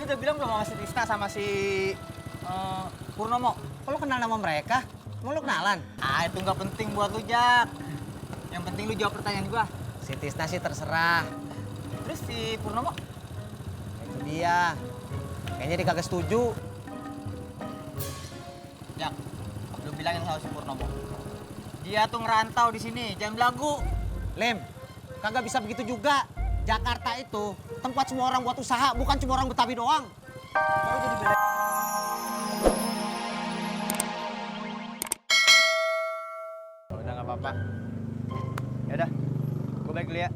udah bilang belum sama si Tisna sama si Purnomo? Kok lu kenal nama mereka? Mau lu kenalan? Ah, itu nggak penting buat lu, Jak. Yang penting lu jawab pertanyaan gua. Si Tisna sih terserah. Terus si Purnomo? Itu dia. Kayaknya dia kagak setuju. Jak, lu bilangin sama si Purnomo. Dia tuh ngerantau di sini, jangan belagu. Lim, kagak bisa begitu juga. Jakarta itu tempat semua orang buat usaha, bukan cuma orang Betawi doang. Baru jadi bela. Udah nggak apa-apa. Ya udah, gue balik dulu ya.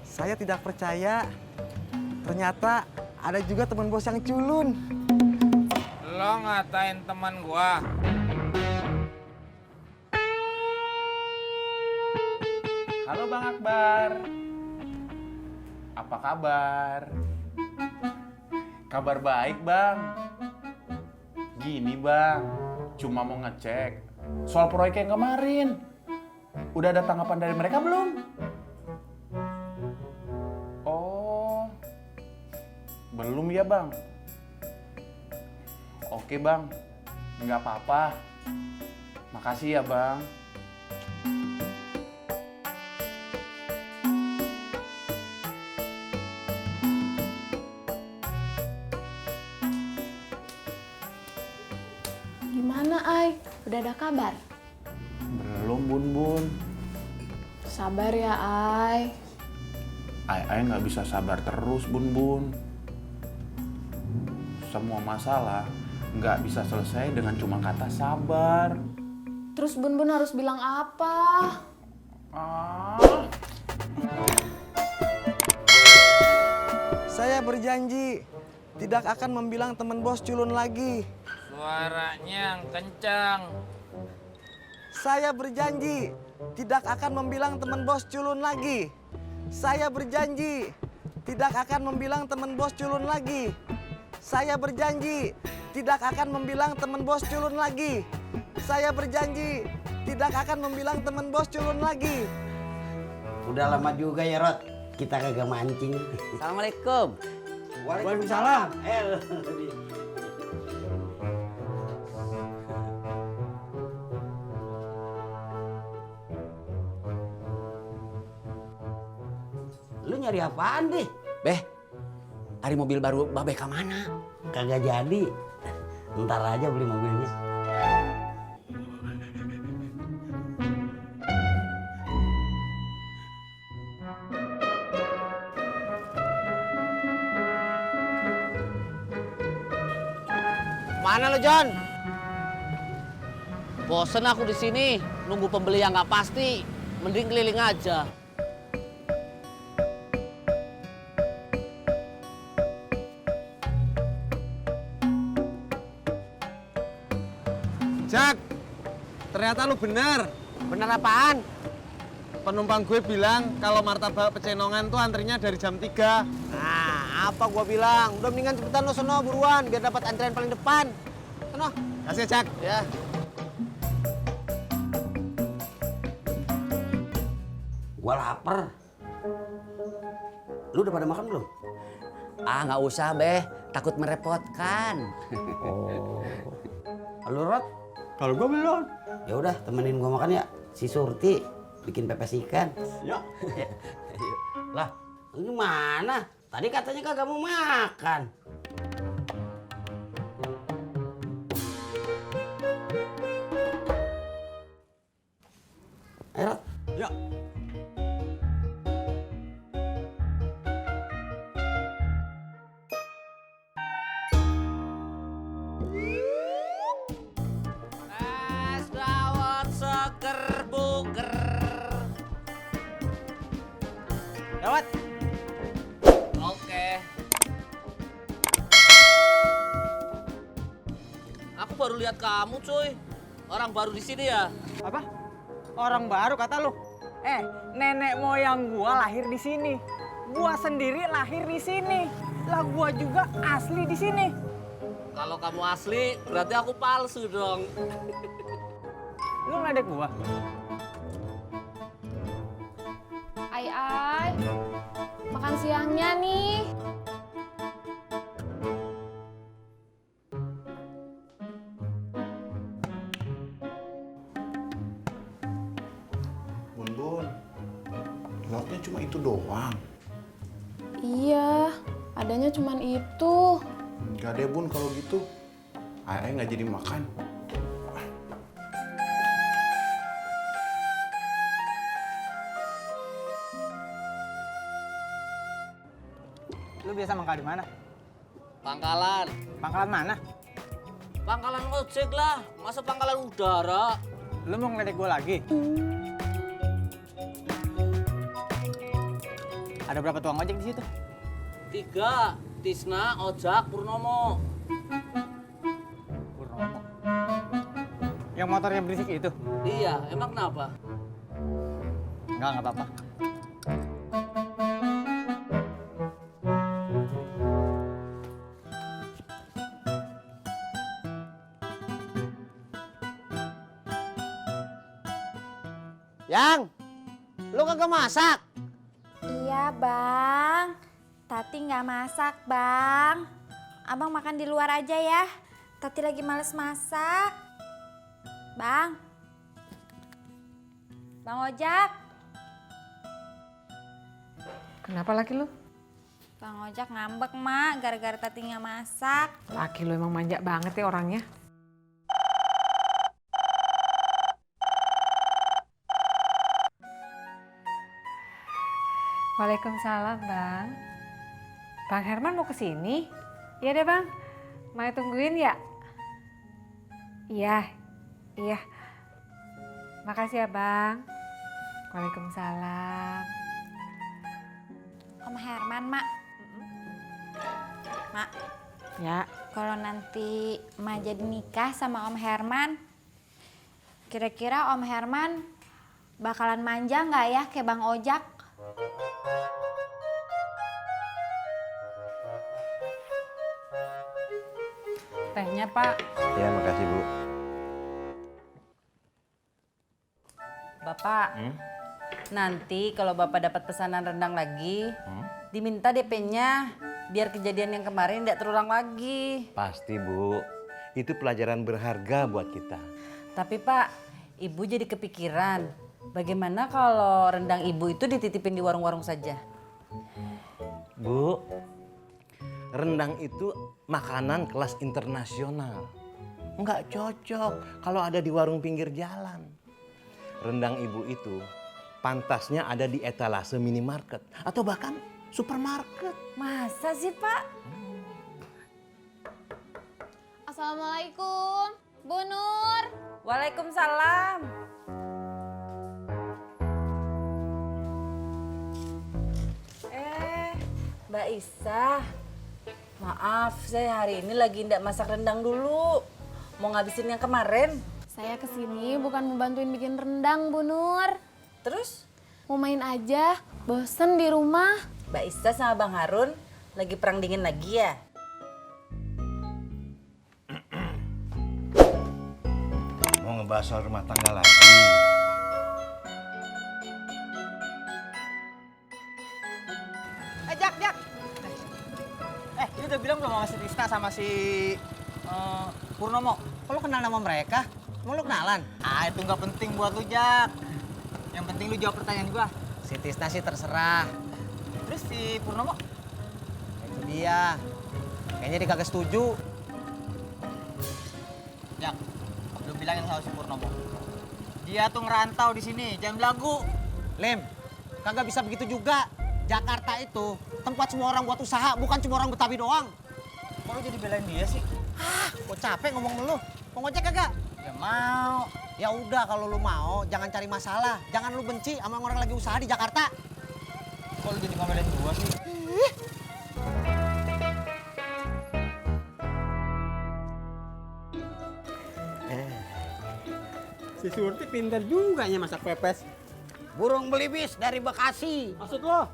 Saya tidak percaya. Ternyata ada juga teman bos yang culun. Lo ngatain teman gua. Halo Bang Akbar. Apa kabar? Kabar baik, Bang. Gini, Bang. Cuma mau ngecek soal proyek yang kemarin. Udah ada tanggapan dari mereka belum? Oh. Belum ya, Bang? Oke, Bang. Nggak apa-apa. Makasih ya, Bang. Gimana, Ay? Udah ada kabar? Belum, Bun Bun. Sabar ya, Ay. Ay nggak bisa sabar terus, Bun Bun. Semua masalah nggak bisa selesai dengan cuma kata sabar. Terus Bun Bun harus bilang apa? Ah. Saya berjanji tidak akan membilang teman bos culun lagi. Suaranya yang kencang. Saya berjanji tidak akan membilang teman bos culun lagi. Saya berjanji tidak akan membilang teman bos culun lagi. Saya berjanji tidak akan membilang teman bos culun lagi. Saya berjanji tidak akan membilang teman bos culun lagi. Udah lama juga ya, Rod. Kita kagak mancing. Assalamualaikum. Waalaikumsalam. Lu nyari apaan, deh? Beh, hari mobil baru Babe ke mana? Kagak jadi. Ntar aja beli mobilnya. Mana lo, John? Bosen aku di sini, nunggu pembeli yang nggak pasti. Mending keliling aja. Jak, ternyata lu benar. Bener apaan? Penumpang gue bilang kalau martabak Pecenongan tuh antrinya dari jam 3. Nah, apa gua bilang? Udah mendingan cepetan lo sono buruan biar dapat antrian paling depan. Sono. Kasih ya, Jak. Ya. Gua lapar. Lu udah pada makan belum? Ah, nggak usah, Beh. Takut merepotkan. Lu, Rod? Kalau gue belum. Ya udah, temenin gua makan ya. Si Surti bikin pepes ikan. Ya. Lah, ini mana? Tadi katanya kagak mau makan. Ayo, Rod. Ya. Es dawet seger buger. Dawat. Oke. Aku baru lihat kamu, cuy. Orang baru di sini ya? Apa? Orang baru kata lu. Nenek moyang gua lahir di sini. Gua sendiri lahir di sini. Lah gua juga asli di sini. Kalau kamu asli, berarti aku palsu dong. Lu ngeledek gua? Makan siangnya nih. Bun Bun, lauknya cuma itu doang. Iya, adanya cuman itu. Enggak deh Bun kalau gitu. Ayah nggak jadi makan. Lu biasa mangkal di mana? Pangkalan. Pangkalan mana? Pangkalan ojek lah. Masa pangkalan udara? Lu mau ngeledek gue lagi? Ada berapa tukang ojek di situ? 3. Tisna, Ojak, Purnomo. Purnomo. Yang motornya berisik itu? Iya, emang kenapa? Enggak apa-apa. Yang, lu kagak masak? Iya bang, Tati nggak masak bang. Abang makan di luar aja ya. Tati lagi males masak. Bang, Bang Ojak. Kenapa laki lu? Bang Ojak ngambek mak, gara-gara Tati nggak masak. Laki lu emang manja banget ya orangnya. Waalaikumsalam, Bang. Bang Herman mau ke sini? Iya deh, Bang. Mau tungguin ya? Iya. Iya. Makasih ya, Bang. Waalaikumsalam. Om Herman mak. Mak, Ya, kalau nanti Mak jadi nikah sama Om Herman, kira-kira Om Herman bakalan manja nggak ya kayak Bang Ojak? Tehnya, Pak. Ya, makasih, Bu. Bapak, nanti kalau Bapak dapat pesanan rendang lagi, diminta DP-nya biar kejadian yang kemarin tidak terulang lagi. Pasti, Bu. Itu pelajaran berharga buat kita. Tapi, Pak, Ibu jadi kepikiran, bagaimana kalau rendang Ibu itu dititipin di warung-warung saja? Bu, rendang itu makanan kelas internasional. Nggak cocok kalau ada di warung pinggir jalan. Rendang Ibu itu pantasnya ada di etalase minimarket atau bahkan supermarket. Masa sih, Pak? Assalamualaikum, Bu Nur. Waalaikumsalam. Mbak Isa, maaf saya hari ini lagi ndak masak rendang dulu. Mau ngabisin yang kemarin. Saya kesini bukan mau bantuin bikin rendang, Bu Nur. Terus Mau main aja, bosen di rumah. Mbak Isa sama Bang Harun lagi perang dingin lagi ya? Mau ngebahas soal rumah tangga lagi. Jak. Lu udah bilang belum sama si Tisna sama si Purnomo? Kok lu kenal nama mereka? Mau lu kenalan? Ah, itu nggak penting buat lu, Jak. Yang penting lu jawab pertanyaan gua. Si Tisna sih terserah. Terus si Purnomo? Itu dia. Kayaknya dia kagak setuju. Jak, lu bilangin sama si Purnomo. Dia tuh ngerantau di sini, jangan belagu. Lem, kagak bisa begitu juga. Jakarta itu tempat semua orang buat usaha, bukan cuma orang Betawi doang. Kok lu jadi belain dia sih? Gua capek ngomong sama lu. Mau ngojek kagak? Ya mau. Ya udah kalau lu mau, jangan cari masalah. Jangan lu benci sama orang lagi usaha di Jakarta. Kok lu jadi ngomelin gua sih? Si Surti pintar juga nya masak pepes. Burung belibis dari Bekasi. Maksud lo?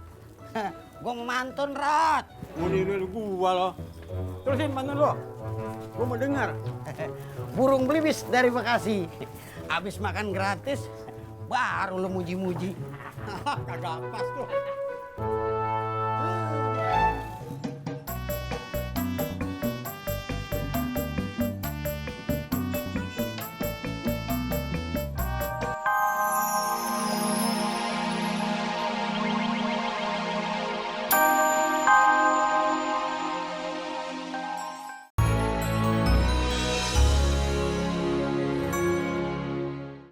Gua mau mantun, Rot. Mau niru gua lo. Terusin pantun lo. Gua mau dengar. Burung belibis dari Bekasi. Abis makan gratis, baru lo muji-muji. Kagak pas tuh.